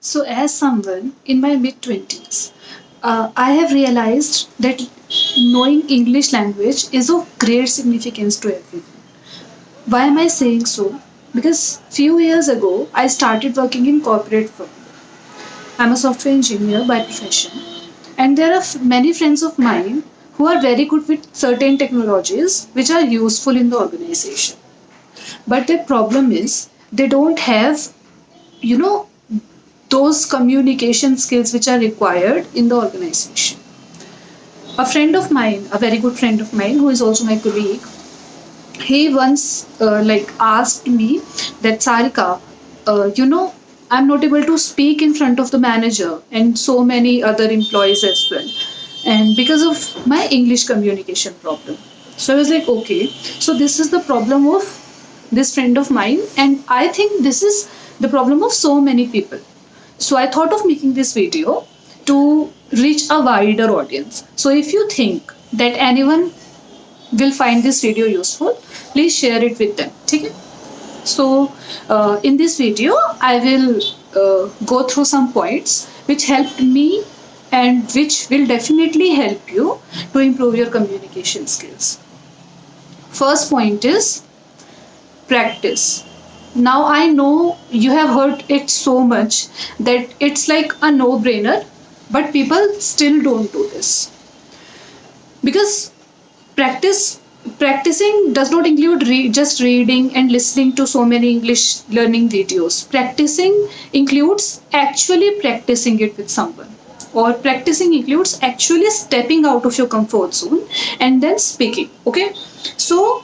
So, as someone in my mid 20s, I have realized that knowing English language is of great significance to everyone. Why am I saying so? Because few years ago, I started working in corporate world. I'm a software engineer by profession, and there are many friends of mine who are very good with certain technologies which are useful in the organization. But the problem is they don't have, you know, those communication skills which are required in the organization. A friend of mine, a very good friend of mine, who is also my colleague, he once asked me that Sarika, I'm not able to speak in front of the manager and so many other employees as well, and because of my English communication problem. So I was like, okay, so this is the problem of this friend of mine, and I think this is the problem of so many people. So I thought of making this video to reach a wider audience. So if you think that anyone will find this video useful, please share it with them. Okay? So in this video, I will go through some points which helped me and which will definitely help you to improve your communication skills. First point is practice. Now I know you have heard it so much that it's like a no brainer, but people still don't do this because practicing does not include just reading and listening to so many English learning videos. Practicing includes actually practicing it with someone, or practicing includes actually stepping out of your comfort zone and then speaking. Okay, so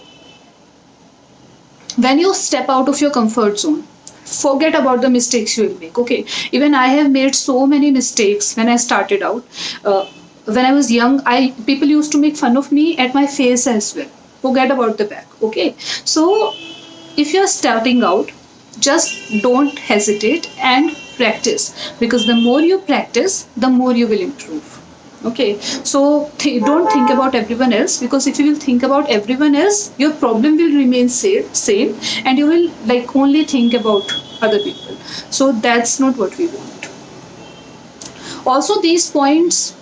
when you step out of your comfort zone, forget about the mistakes you will make. Okay, even I have made so many mistakes when I started out. When I was young, I people used to make fun of me at my face as well. Forget about the back. Okay, so if you're starting out, just don't hesitate and practice, because the more you practice, the more you will improve. Okay, so don't think about everyone else, because if you will think about everyone else, your problem will remain same, and you will like only think about other people. So that's not what we want. Also, these points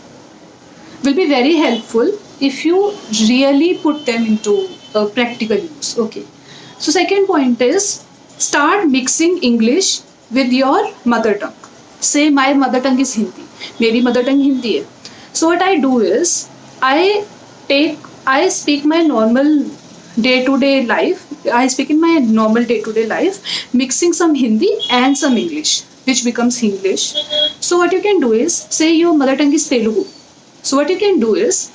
will be very helpful if you really put them into practical use. Okay, so second point is start mixing English with your mother tongue. Say my mother tongue is Hindi, मेरी mother tongue Hindi है. So what I do is I speak my normal day to day life. I speak in my normal day to day life, mixing some Hindi and some English, which becomes English. So what you can do is, say your mother tongue is Telugu. So what you can do is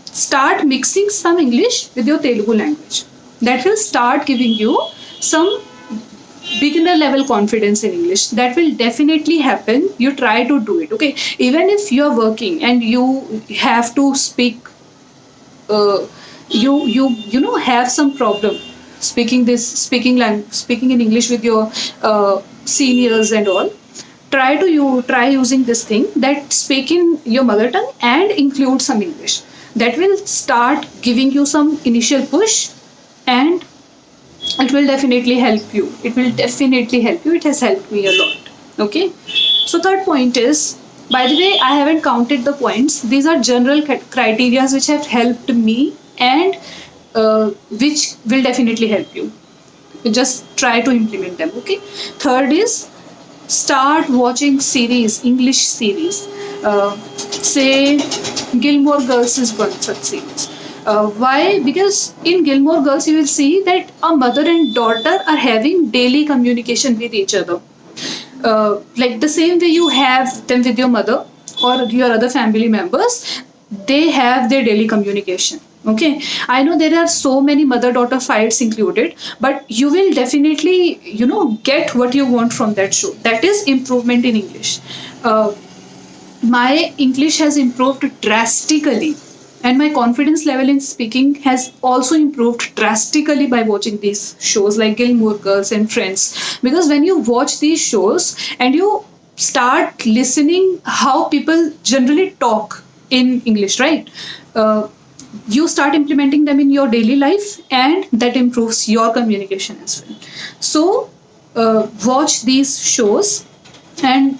start mixing some English with your Telugu language. That will start giving you some beginner level confidence in English. That will definitely happen. You try to do it. Okay, even if you're working and you have to speak, you have some problem speaking in English with your seniors and all. Try using this thing, that speak in your mother tongue and include some English. That will start giving you some initial push, and it will definitely help you. It has helped me a lot. Okay, so third point is, by the way, I haven't counted the points. These are general criteria which have helped me, and which will definitely help you. Just try to implement them. Okay, third is start watching English series. Say Gilmore Girls is one such series. Why? Because in Gilmore Girls you will see that a mother and daughter are having daily communication with each other, like the same way you have them with your mother or your other family members. They have their daily communication. Okay, I know there are so many mother daughter fights included, but you will definitely get what you want from that show. That is improvement in English. My English has improved drastically, and my confidence level in speaking has also improved drastically by watching these shows like Gilmore Girls and Friends. Because when you watch these shows and you start listening how people generally talk in English, right? You start implementing them in your daily life, and that improves your communication as well. So watch these shows And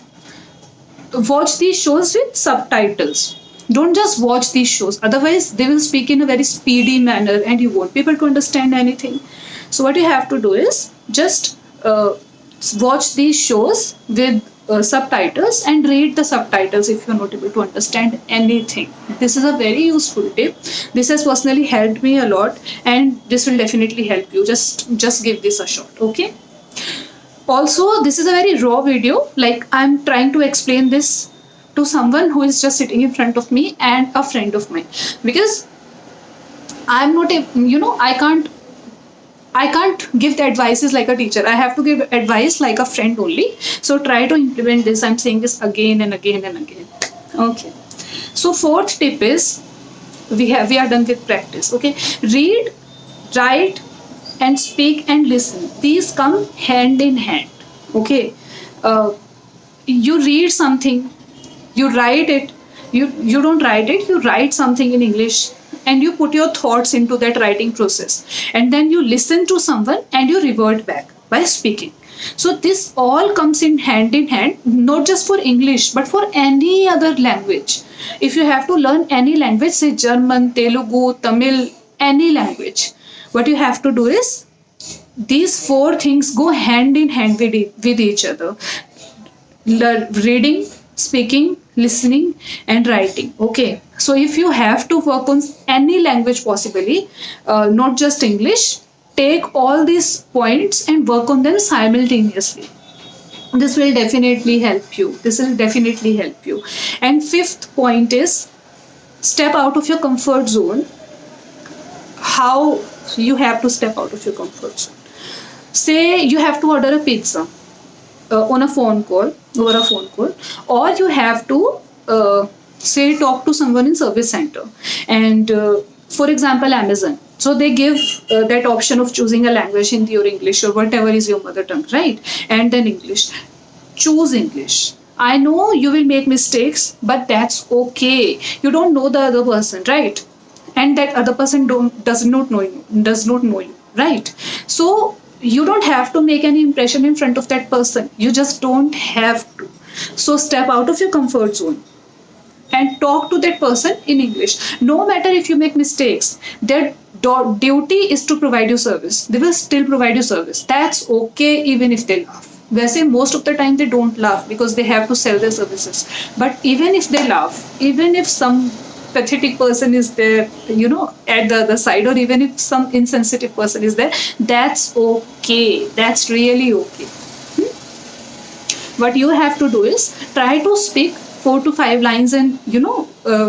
watch these shows with subtitles. Don't just watch these shows, otherwise they will speak in a very speedy manner and you won't be able to understand anything. So what you have to do is just watch these shows with subtitles and read the subtitles if you're not able to understand anything. This is a very useful tip. This has personally helped me a lot, and this will definitely help you. Just give this a shot, okay? Also, this is a very raw video, like I'm trying to explain this to someone who is just sitting in front of me and a friend of mine, because I'm not a, I can't give the advices like a teacher. I have to give advice like a friend only. So try to implement this. I'm saying this again and again and again. Okay. So fourth tip is we are done with practice. Okay. Read, write, and speak and listen. These come hand in hand. Okay. You read something, you write it, you don't write it, you write something in English and you put your thoughts into that writing process, and then you listen to someone and you revert back by speaking. So this all comes in hand, not just for English but for any other language. If you have to learn any language, say German, Telugu, Tamil, any language, what you have to do is these four things go hand in hand with each other: reading, speaking, listening, and writing. Okay, so if you have to work on any language possibly, not just English, take all these points and work on them simultaneously. This will definitely help you. And fifth point is step out of your comfort zone. How you have to step out of your comfort zone? Say you have to order a pizza on a phone call, over a phone call, or you have to say talk to someone in service center, and for example Amazon, so they give that option of choosing a language, Hindi or English or whatever is your mother tongue, right? And then English. Choose English. I know you will make mistakes, but that's okay. You don't know the other person, right? And that other person does not know you, right? So you don't have to make any impression in front of that person. You just don't have to. So step out of your comfort zone and talk to that person in English. No matter if you make mistakes, their duty is to provide you service. They will still provide you service. That's okay even if they laugh. वैसे most of the time they don't laugh because they have to sell their services. But even if they laugh, even if some pathetic person is there, at the other side, or even if some insensitive person is there, that's okay. That's really okay. What you have to do is try to speak 4 to 5 lines and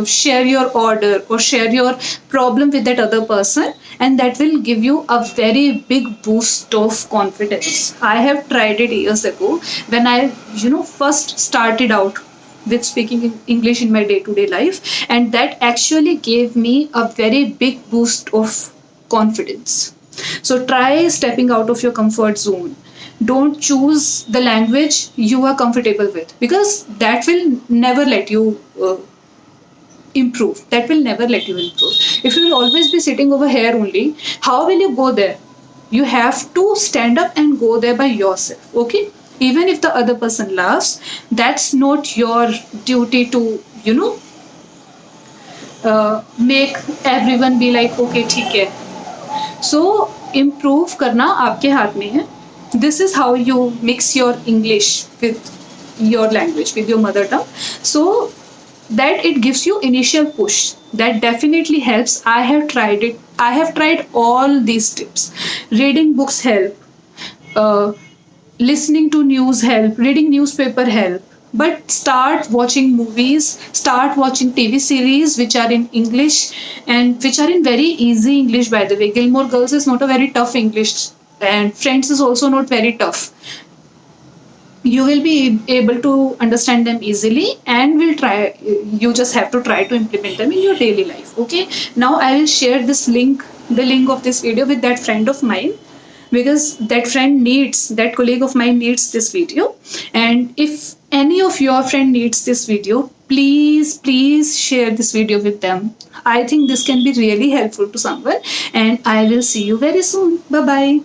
share your order or share your problem with that other person, and that will give you a very big boost of confidence. I have tried it years ago when I first started out with speaking English in my day-to-day life, and that actually gave me a very big boost of confidence. So try stepping out of your comfort zone. Don't choose the language you are comfortable with, because that will never let you improve. If you will always be sitting over here only, how will you go there? You have to stand up and go there by yourself. Okay, even if the other person laughs, that's not your duty to make everyone be like okay ठीक है. So improve करना आपके हाथ में है. This is how you mix your English with your language, with your mother tongue, so that it gives you initial push. That definitely helps. I have tried it. I have tried all these tips. Reading books help, listening to news help, reading newspaper help, but start watching movies, start watching TV series which are in English and which are in very easy English. By the way, Gilmore Girls is not a very tough English, and Friends is also not very tough. You will be able to understand them easily, and you just have to try to implement them in your daily life. Okay, now I will share the link of this video with that friend of mine, because that colleague of mine needs this video. And if any of your friend needs this video, please share this video with them. I think this can be really helpful to someone, and I will see you very soon. Bye bye.